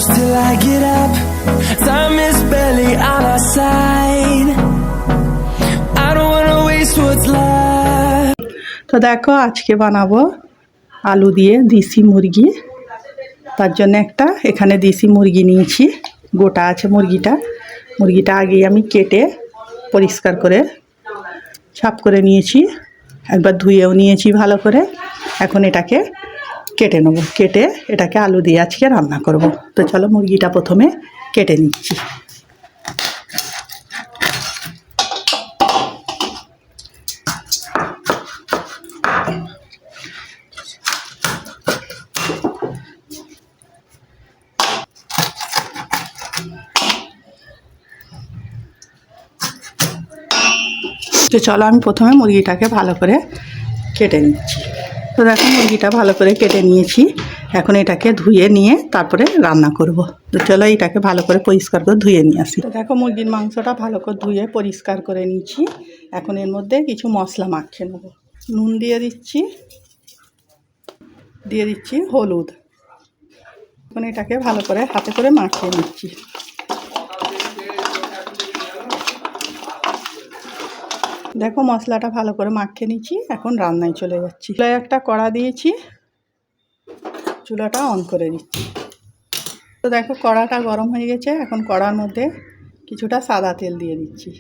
close till I get up. Time is barely on our side. I don't wanna waste what's left. তো দেখো আজকে বানাবো আলু দিয়ে দেশি মুরগি। তার জন্য একটা এখানে দেশি মুরগি নিয়েছি, গোটা আছে মুরগিটা আগেই আমি কেটে পরিষ্কার করে সাফ করে নিয়েছি, একবার ধুয়েও নিয়েছি ভালো করে। এখন এটাকে কেটে নেব, কেটে এটাকে আলু দিয়ে আজকে রান্না করব। তো চলো মুরগিটা প্রথমে কেটে নিচ্ছি। তো চলো আমি প্রথমে মুরগিটাকে ভালো করে কেটে নিচ্ছি। তো দেখো মুরগিটা ভালো করে কেটে নিয়েছি, এখন এটাকে ধুয়ে নিয়ে তারপরে রান্না করব। তো চলো এটাকে ভালো করে পরিষ্কার করে ধুয়ে নিয়ে আসি। তো দেখো মুরগির মাংসটা ভালো করে ধুয়ে পরিষ্কার করে নিয়েছি। এখন এর মধ্যে কিছু মশলা মাখিয়ে নেব। নুন দিয়ে দিচ্ছি হলুদ। এখন এটাকে ভালো করে হাতে করে মাখিয়ে নিচ্ছি। দেখো মশলাটা ভালো করে মাখিয়ে নিচ্ছি, এখন রান্নায় চলে যাচ্ছি। চুলায় একটা কড়া দিয়েছি, চুলাটা অন করে দিচ্ছি। তো দেখো কড়াটা গরম হয়ে গেছে, এখন কড়ার মধ্যে কিছুটা সাদা তেল দিয়ে দিচ্ছি।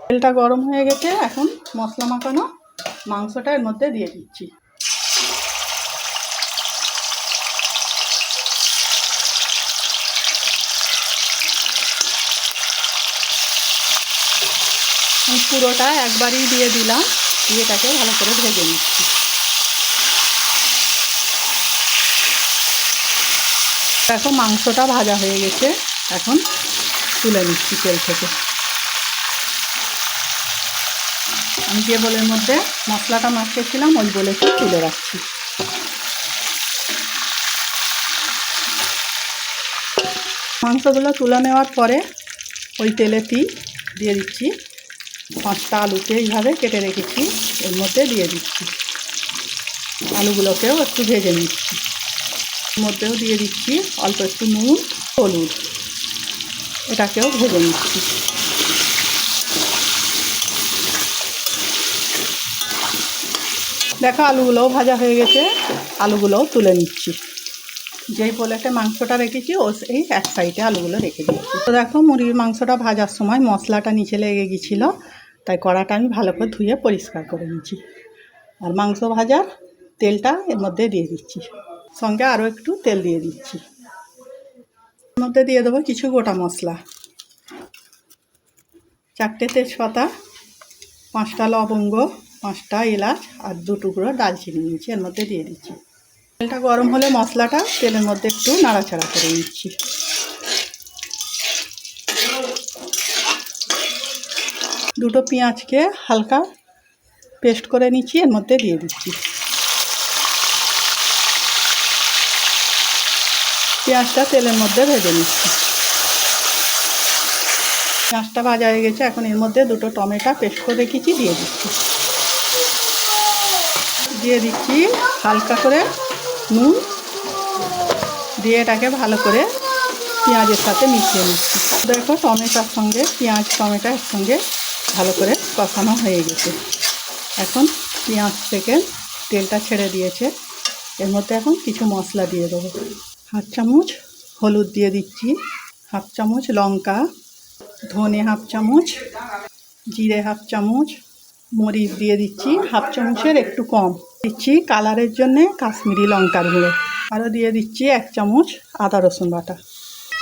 তেলটা গরম হয়ে গেছে, এখন মশলা মাখানো মাংসটা এর মধ্যে দিয়ে দিচ্ছি। পুরোটা একবারই দিয়ে দিলাম, দিয়ে এটাকে ভালো করে ভেজে নিচ্ছি। দেখো মাংসটা ভাজা হয়ে গেছে, এখন তুলে নিচ্ছি তেল থেকে। আমি যে বোলের মধ্যে মশলাটা মাখিয়েছিলাম ওই বোলেতে তুলে রাখছি। মাংসগুলো তুলে নেওয়ার পরে ওই তেলেতেই দিয়ে দিচ্ছি 5টা আলুকে এইভাবে কেটে রেখেছি, এর মধ্যে দিয়ে দিচ্ছি। আলুগুলোকেও একটু ভেজে নিচ্ছি। এর মধ্যেও দিয়ে দিচ্ছি অল্প একটু নুন, হলুদ, এটাকেও ভেজে নিচ্ছি। দেখো আলুগুলোও ভাজা হয়ে গেছে, আলুগুলোও তুলে নিচ্ছি। যেই প্লেটে মাংসটা রেখেছি ও এই এক সাইডে আলুগুলো রেখে দিচ্ছি। তো দেখো মুরগির মাংসটা ভাজার সময় মশলাটা নিচে লেগে গেছিলো, তাই কড়াটা আমি ভালো করে ধুয়ে পরিষ্কার করে নিচ্ছি। আর মাংস ভাজার তেলটা এর মধ্যে দিয়ে দিচ্ছি, সঙ্গে আরও একটু তেল দিয়ে দিচ্ছি। এর মধ্যে দিয়ে দেবো কিছু গোটা মশলা, 4টে তেজপাতা, 5টা লবঙ্গ, 5টা এলাচ আর 2 টুকরো দালচিনি নিয়েছি, এর মধ্যে দিয়ে দিচ্ছি। তেলটা গরম হলে মশলাটা তেলের মধ্যে একটু নাড়াচাড়া করে নিচ্ছি। দুটো পেঁয়াজকে হালকা পেস্ট করে নিচ্ছি, এর মধ্যে দিয়ে দিচ্ছি। পেঁয়াজটা তেলের মধ্যে ভেজে নিচ্ছি। পেঁয়াজটা ভাজা হয়ে গেছে, এখন এর মধ্যে 2টো টমেটো পেস্ট করে রেখেছি দিয়ে দিচ্ছি হালকা করে নুন দিয়ে এটাকে ভালো করে পেঁয়াজের সাথে মিশিয়ে নিচ্ছি। দেখো টমেটোর সঙ্গে পেঁয়াজ টমেটো একসঙ্গে ভালো করে কষানো হয়ে গেছে। এখন পেঁয়াজ থেকে তেলটা ছেড়ে দিয়েছে, এর মধ্যে এখন কিছু মশলা দিয়ে দেবো। 1/2 চামচ হলুদ দিয়ে দিচ্ছি, 1/2 চামচ লঙ্কা, ধনে 1/2 চামচ, জিরে 1/2 চামচ, মরিচ দিয়ে দিচ্ছি 1/2 চামচের একটু কম দিচ্ছি কালারের জন্যে কাশ্মীরি লঙ্কার গুঁড়ো, আরও দিয়ে দিচ্ছি 1 চামচ আদা রসুন বাটা।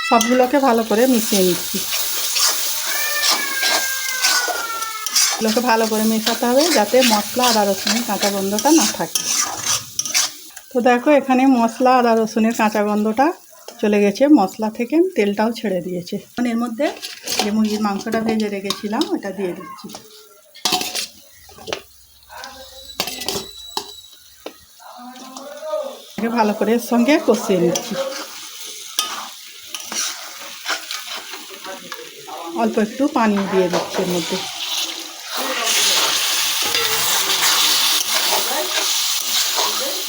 সবগুলোকে ভালো করে মিশিয়ে নিচ্ছি। এগুলোকে ভালো করে মেশাতে হবে যাতে মশলা আদা রসুনের কাঁচা গন্ধটা না থাকে। তো দেখো এখানে মশলা আদা রসুনের কাঁচা গন্ধটা চলে গেছে, মশলা থেকে তেলটাও ছেড়ে দিয়েছে। এখন এর মধ্যে যে মুরগির মাংসটা ভেজে রেখেছিলাম ওটা দিয়ে দিচ্ছি। ভালো করে এর সঙ্গে কষিয়ে নিচ্ছি। অল্প একটু পানি দিয়ে দিচ্ছি এর মধ্যে।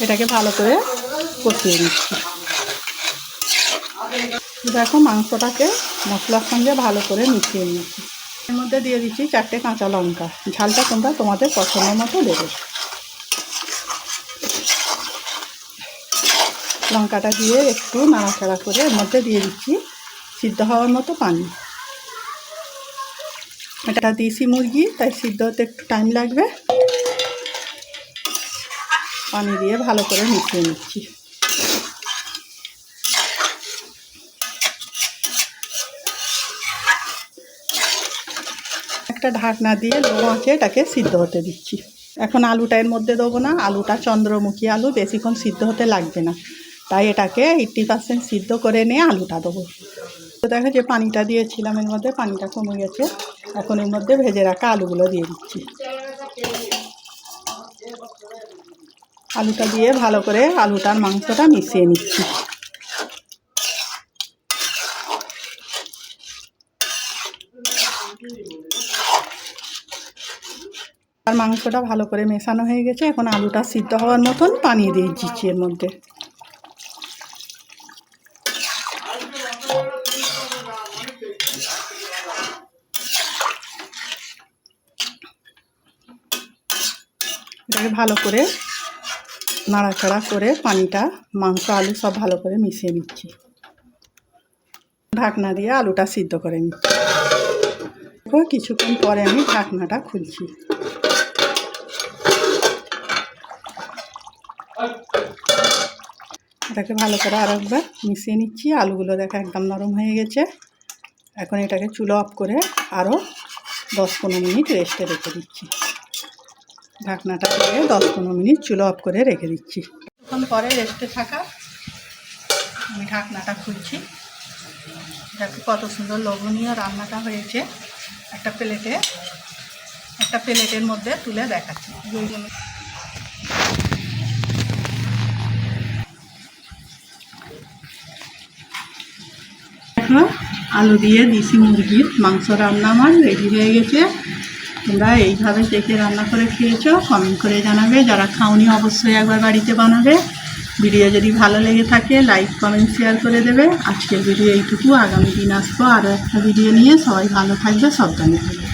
এটাকে ভালো করে কষিয়ে নিচ্ছি। দেখো মাংসটাকে মশলার সঙ্গে ভালো করে মিশিয়ে নিচ্ছি। এর মধ্যে দিয়ে দিচ্ছি 4টে কাঁচা লঙ্কা। ঝালটা তোমরা তোমাদের পছন্দ মতো দেবে। লঙ্কাটা দিয়ে একটু নাড়াচাড়া করে এর মধ্যে দিয়ে দিচ্ছি সিদ্ধ হওয়ার মতো পানি। এটা দেশি মুরগি, তাই সিদ্ধ হতে একটু টাইম লাগবে। পানি দিয়ে ভালো করে মিশিয়ে নিচ্ছি। একটা ঢাকনা দিয়ে লো আঁচে এটাকে সিদ্ধ হতে দিচ্ছি। এখন আলুটা এর মধ্যে দেবো না। আলুটা চন্দ্রমুখী আলু, বেশিক্ষণ সিদ্ধ হতে লাগবে না, তাই এটাকে 80% সিদ্ধ করে নিয়ে আলুটা দেবো। তো দেখো যে পানিটা দিয়েছিলাম এর মধ্যে পানিটা কমে গেছে। এখন এর মধ্যে ভেজে রাখা আলুগুলো দিয়ে দিচ্ছি। আলুটা দিয়ে ভালো করে আলুটার মাংসটা মিশিয়ে নিচ্ছি। আর মাংসটা ভালো করে মেশানো হয়ে গেছে। এখন আলুটা সিদ্ধ হওয়ার মতন পানি দিয়ে দিচ্ছি এর মধ্যে। এটাকে ভালো করে নাড়াচাড়া করে পানিটা মাংস আলু সব ভালো করে মিশিয়ে নিচ্ছি। ঢাকনা দিয়ে আলুটা সিদ্ধ করে নিচ্ছি। কিছুক্ষণ পরে আমি ঢাকনাটা খুলছি। এটাকে ভালো করে আরেকবার মিশিয়ে নিচ্ছি। আলুগুলো দেখো একদম নরম হয়ে গেছে। এখন এটাকে চুলো অফ করে আরও 10-15 মিনিট রেস্টে রেখে দিচ্ছি। ঢাকনাটা দিয়ে 10-15 মিনিট চুলো অফ করে রেখে দিচ্ছি। তখন পরে রেস্টে থাকা আমি ঢাকনাটা খুলছি। দেখো কত সুন্দর লোভনীয় রান্নাটা হয়েছে। একটা প্লেটের মধ্যে তুলে দেখাচ্ছি। আলু দিয়ে দেশি মুরগির মাংস রান্না আমার রেডি হয়ে গেছে। তোমরা এইভাবে দেখে রান্না করে খেয়েছো, কমেন্ট করে জানাবে। যারা খাওনি অবশ্যই একবার বাড়িতে বানাবে। ভিডিও যদি ভালো লেগে থাকে লাইক কমেন্ট শেয়ার করে দেবে। আজকের ভিডিও এইটুকু। আগামী দিন আসবো আরও একটা ভিডিও নিয়ে। সবাই ভালো থাকবে, সাবধানে থাকবে।